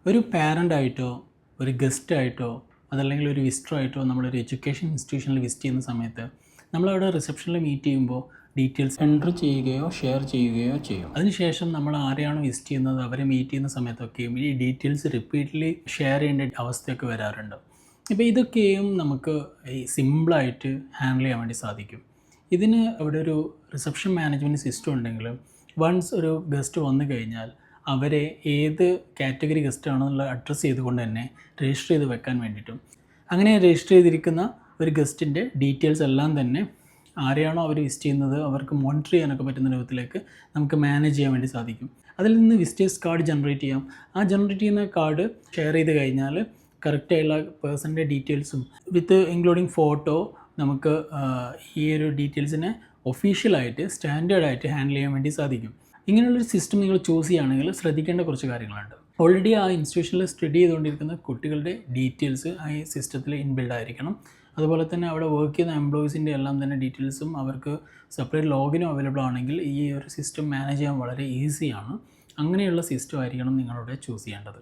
ഒരു പാരൻ്റായിട്ടോ ഒരു ഗസ്റ്റായിട്ടോ അതല്ലെങ്കിൽ ഒരു വിസിറ്റർ ആയിട്ടോ നമ്മളൊരു എഡ്യൂക്കേഷൻ ഇൻസ്റ്റിറ്റ്യൂഷനിൽ വിസിറ്റ് ചെയ്യുന്ന സമയത്ത് നമ്മളവിടെ റിസപ്ഷനിൽ മീറ്റ് ചെയ്യുമ്പോൾ ഡീറ്റെയിൽസ് എൻറ്റർ ചെയ്യുകയോ ഷെയർ ചെയ്യുകയോ ചെയ്യും. അതിനുശേഷം നമ്മൾ ആരെയാണ് വിസിറ്റ് ചെയ്യുന്നത് അവരെ മീറ്റ് ചെയ്യുന്ന സമയത്തൊക്കെയും ഈ ഡീറ്റെയിൽസ് റിപ്പീറ്റ്ലി ഷെയർ ചെയ്യേണ്ട അവസ്ഥയൊക്കെ വരാറുണ്ട്. ഇപ്പോൾ ഇതൊക്കെയും നമുക്ക് ഈ സിമ്പിളായിട്ട് ഹാൻഡിൽ ചെയ്യാൻ വേണ്ടി സാധിക്കും. ഇതിന് അവിടെ ഒരു റിസപ്ഷൻ മാനേജ്മെൻറ്റ് സിസ്റ്റം ഉണ്ടെങ്കിൽ വൺസ് ഒരു ഗസ്റ്റ് വന്നു കഴിഞ്ഞാൽ അവരെ ഏത് കാറ്റഗറി ഗസ്റ്റാണെന്നുള്ള അഡ്രസ്സ് ചെയ്തുകൊണ്ട് തന്നെ രജിസ്റ്റർ ചെയ്ത് വെക്കാൻ വേണ്ടിയിട്ടും അങ്ങനെ രജിസ്റ്റർ ചെയ്തിരിക്കുന്ന ഒരു ഗസ്റ്റിൻ്റെ ഡീറ്റെയിൽസ് എല്ലാം തന്നെ ആരെയാണോ അവർ വിസിറ്റ് ചെയ്യുന്നത് അവർക്ക് മോണിറ്റർ ചെയ്യാനൊക്കെ പറ്റുന്ന രൂപത്തിലേക്ക് നമുക്ക് മാനേജ് ചെയ്യാൻ വേണ്ടി സാധിക്കും. അതിൽ നിന്ന് വിസിറ്റേഴ്സ് കാർഡ് ജനറേറ്റ് ചെയ്യാം. ആ ജനറേറ്റ് ചെയ്യുന്ന കാർഡ് ഷെയർ ചെയ്ത് കഴിഞ്ഞാൽ കറക്റ്റായുള്ള പേഴ്സൻ്റെ ഡീറ്റെയിൽസും വിത്ത് ഇൻക്ലൂഡിങ് ഫോട്ടോ നമുക്ക് ഈ ഒരു ഡീറ്റെയിൽസിനെ ഒഫീഷ്യലായിട്ട് സ്റ്റാൻഡേർഡായിട്ട് ഹാൻഡിൽ ചെയ്യാൻ വേണ്ടി സാധിക്കും. ഇങ്ങനെയുള്ളൊരു സിസ്റ്റം നിങ്ങൾ ചൂസ് ചെയ്യുകയാണെങ്കിൽ ശ്രദ്ധിക്കേണ്ട കുറച്ച് കാര്യങ്ങളുണ്ട്. ഓൾറെഡി ആ ഇൻസ്റ്റിറ്റ്യൂഷനിൽ സ്റ്റഡി ചെയ്തുകൊണ്ടിരിക്കുന്ന കുട്ടികളുടെ ഡീറ്റെയിൽസ് ആ ഈ സിസ്റ്റത്തിൽ ഇൻബിൽഡ് ആയിരിക്കണം. അതുപോലെ തന്നെ അവിടെ വർക്ക് ചെയ്യുന്ന എംപ്ലോയീസിൻ്റെ എല്ലാം തന്നെ ഡീറ്റെയിൽസും അവർക്ക് സെപ്പറേറ്റ് ലോഗിനും അവൈലബിൾ ആണെങ്കിൽ ഈ ഒരു സിസ്റ്റം മാനേജ് ചെയ്യാൻ വളരെ ഈസിയാണ്. അങ്ങനെയുള്ള സിസ്റ്റം ആയിരിക്കണം നിങ്ങളവിടെ ചൂസ് ചെയ്യേണ്ടത്.